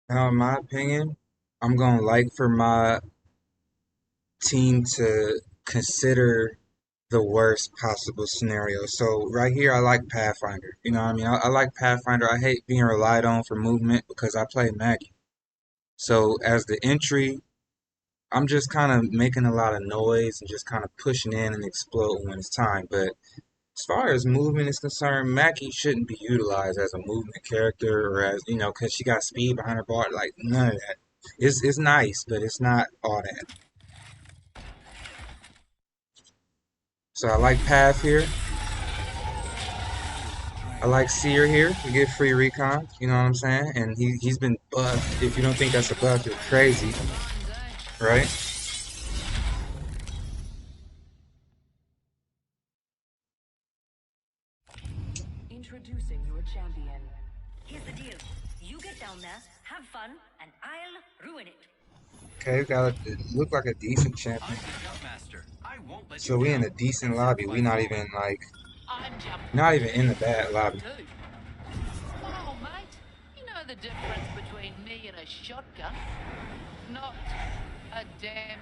Now, in my opinion, I'm gonna like for my team to consider the worst possible scenario. So right here, I like Pathfinder. You know what I mean? I like Pathfinder. I hate being relied on for movement because I play Maggie. So as the entry, I'm just kind of making a lot of noise and just kind of pushing in and exploding when it's time. But as far as movement is concerned, Mackie shouldn't be utilized as a movement character or as, because she got speed behind her bar. Like, none of that. It's nice, but it's not all that. So I like Path here. I like Seer here. We get free recon. You know what I'm saying? And he's been buffed. If you don't think that's a buff, you're crazy, right? Introducing your champion. Here's the deal. You get down there, have fun, and I'll ruin it. Okay, got it look like a decent champion. I'm the jump master. I won't let you So we in down. a decent lobby. We Exemplified not flawless. even like, I'm jumping not even in the ship bad lobby. too. Oh, mate, you know the difference between me and a shotgun? Not a damn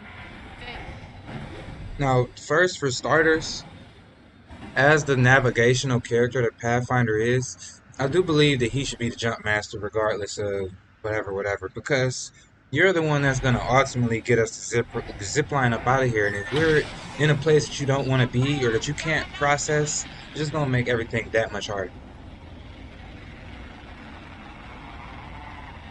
thing. Now, first for starters, as the navigational character that Pathfinder is, I do believe that he should be the jump master regardless of whatever, because you're the one that's going to ultimately get us to zip line up out of here. And if we're in a place that you don't want to be or that you can't process, it's just going to make everything that much harder.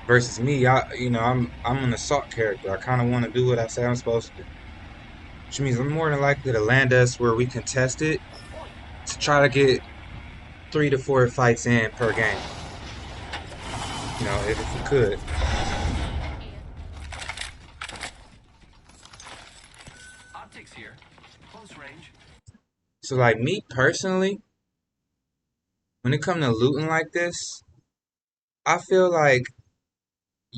Versus me, I'm an assault character. I kind of want to do what I say I'm supposed to do, which means I'm more than likely to land us where we contest it to try to get 3 to 4 fights in per game. If we could. Optics here. Close range. So like me personally, when it comes to looting like this, I feel like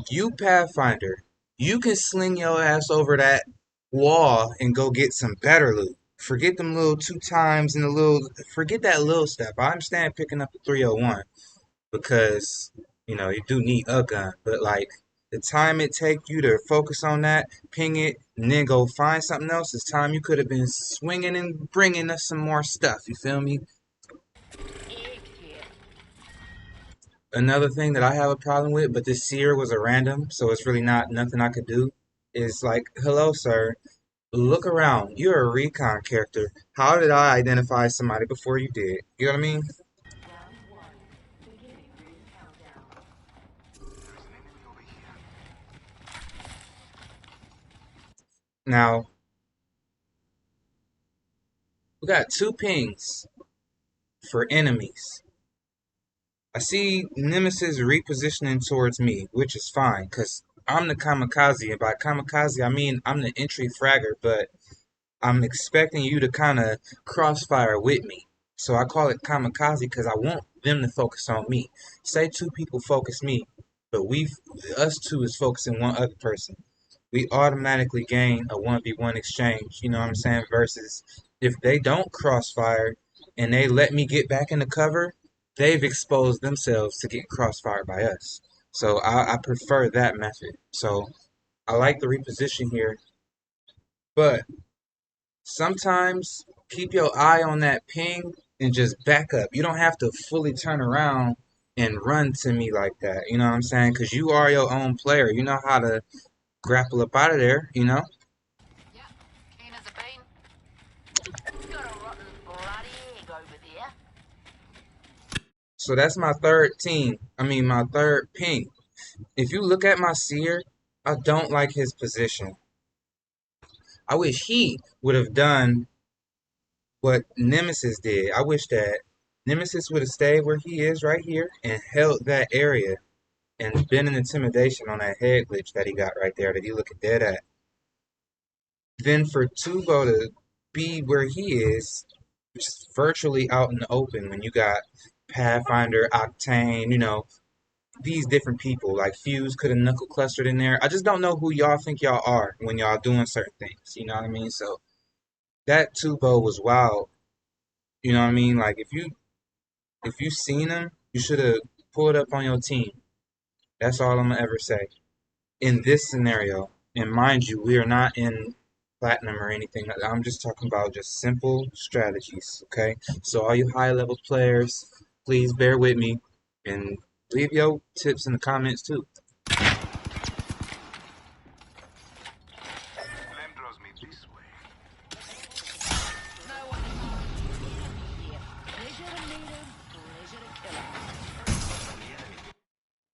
you Pathfinder, you can sling your ass over that wall and go get some better loot. Forget them little 2 times and forget that little step. I understand picking up the 301 because, you do need a gun, but like the time it take you to focus on that, ping it, and then go find something else, is time you could have been swinging and bringing us some more stuff. You feel me? Another thing that I have a problem with, but this seer was a random, so it's really not nothing I could do, is like, hello, sir. Look around. You're a recon character. How did I identify somebody before you did? You know what I mean? Now, we got 2 pings for enemies. I see Nemesis repositioning towards me, which is fine, because I'm the kamikaze, and by kamikaze, I mean I'm the entry fragger, but I'm expecting you to kind of crossfire with me. So I call it kamikaze because I want them to focus on me. Say 2 people focus me, but us two is focusing one other person. We automatically gain a 1v1 exchange, you know what I'm saying? Versus if they don't crossfire and they let me get back into cover, they've exposed themselves to get crossfired by us. So I prefer that method. So I like the reposition here, but sometimes keep your eye on that ping and just back up. You don't have to fully turn around and run to me like that. You know what I'm saying? Because you are your own player. You know how to grapple up out of there. Yeah, keen as a bean. Got a rotten bloody egg over there. So that's my third team. I mean, my third ping. If you look at my seer, I don't like his position. I wish he would have done what Nemesis did. I wish that Nemesis would have stayed where he is right here and held that area and been an intimidation on that head glitch that he got right there that he looking dead at. Then for Tubo to be where he is, just virtually out in the open when you got Pathfinder, Octane, these different people. Like Fuse could have knuckle clustered in there. I just don't know who y'all think y'all are when y'all doing certain things. You know what I mean? So that Tubo was wild. You know what I mean? Like if you seen him, you should have pulled up on your team. That's all I'm gonna ever say. In this scenario, and mind you, we are not in platinum or anything. I'm just talking about just simple strategies, okay? So all you high level players, please bear with me and leave your tips in the comments too. No one here. Pleasure to meet him, pleasure to kill him.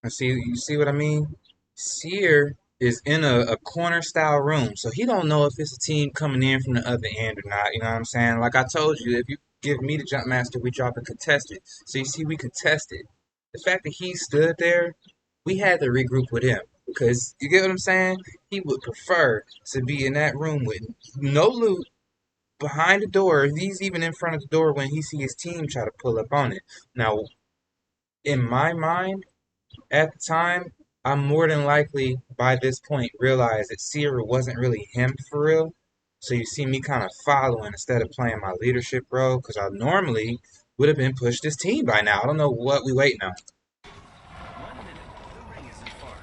And see, you see what I mean? Seer is in a corner style room, so he don't know if it's a team coming in from the other end or not. You know what I'm saying? Like I told you, if you give me the jump master, we drop a contested. So you see, we contested. The fact that he stood there, we had to regroup with him because you get what I'm saying. He would prefer to be in that room with no loot behind the door. He's even in front of the door when he see his team try to pull up on it. Now, in my mind at the time, I more than likely by this point realized that Seer wasn't really him for real. So you see me kind of following instead of playing my leadership role because I normally would have been pushed this team by now. I don't know what we waiting on. 1 minute. The ring isn't far.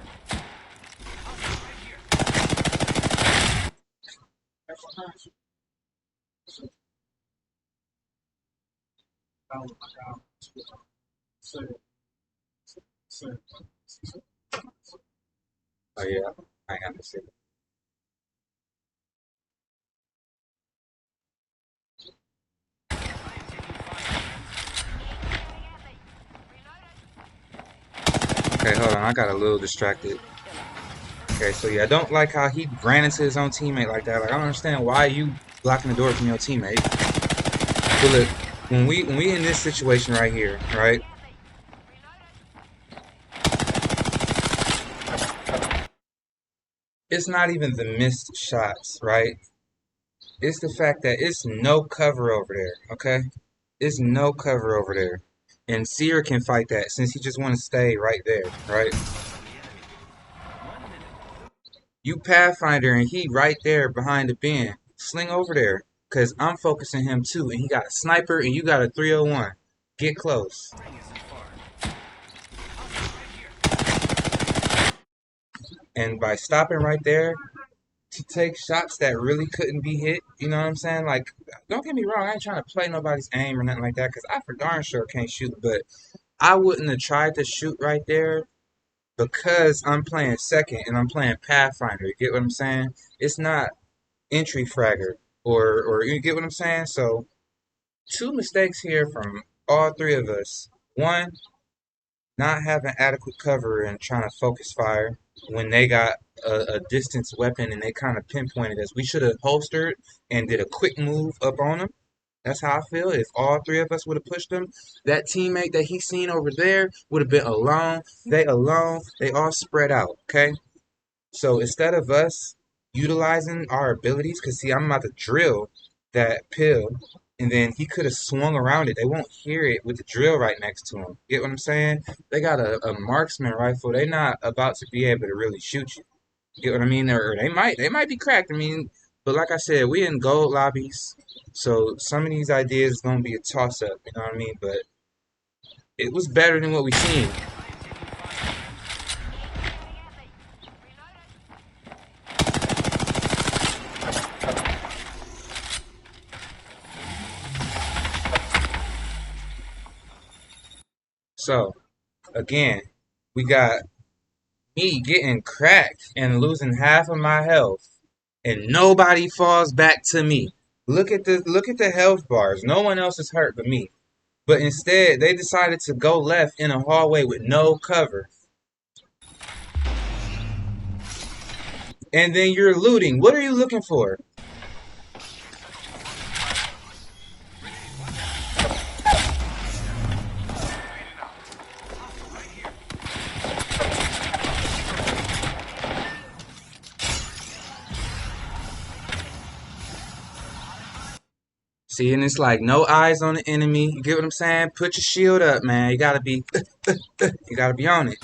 Right here. Oh yeah, I understand. Okay, hold on. I got a little distracted. Okay, so yeah, I don't like how he ran into his own teammate like that. Like I don't understand why you blocking the door from your teammate. But look, when we in this situation right here, right? It's not even the missed shots, right? It's the fact that it's no cover over there, okay? It's no cover over there. And Seer can fight that since he just want to stay right there, right? You Pathfinder and he right there behind the bin. Sling over there. Cause I'm focusing him too. And he got a sniper and you got a 301. Get close. Ring isn't far. And by stopping right there to take shots that really couldn't be hit, you know what I'm saying? Like, don't get me wrong, I ain't trying to play nobody's aim or nothing like that, because I for darn sure can't shoot, but I wouldn't have tried to shoot right there because I'm playing second and I'm playing Pathfinder. You get what I'm saying? It's not entry fragger or you get what I'm saying? So two mistakes here from all three of us. One, not having adequate cover and trying to focus fire when they got a distance weapon and they kind of pinpointed us. We should have holstered and did a quick move up on them. That's how I feel. If all three of us would have pushed him, that teammate that he seen over there would have been alone. They alone. They all spread out. Okay. So instead of us utilizing our abilities, because see, I'm about to drill that pill, and then he could have swung around it. They won't hear it with the drill right next to him. Get what I'm saying? They got a marksman rifle. They're not about to be able to really shoot you. Get what I mean? Or they might be cracked. I mean, but like I said, we in gold lobbies, so some of these ideas is gonna be a toss up. You know what I mean? But it was better than what we seen. So again, we got me getting cracked and losing half of my health, and nobody falls back to me. Look at the health bars. No one else is hurt but me. But instead, they decided to go left in a hallway with no cover. And then you're looting. What are you looking for? See, and it's like no eyes on the enemy. You get what I'm saying? Put your shield up, man. You gotta be on it.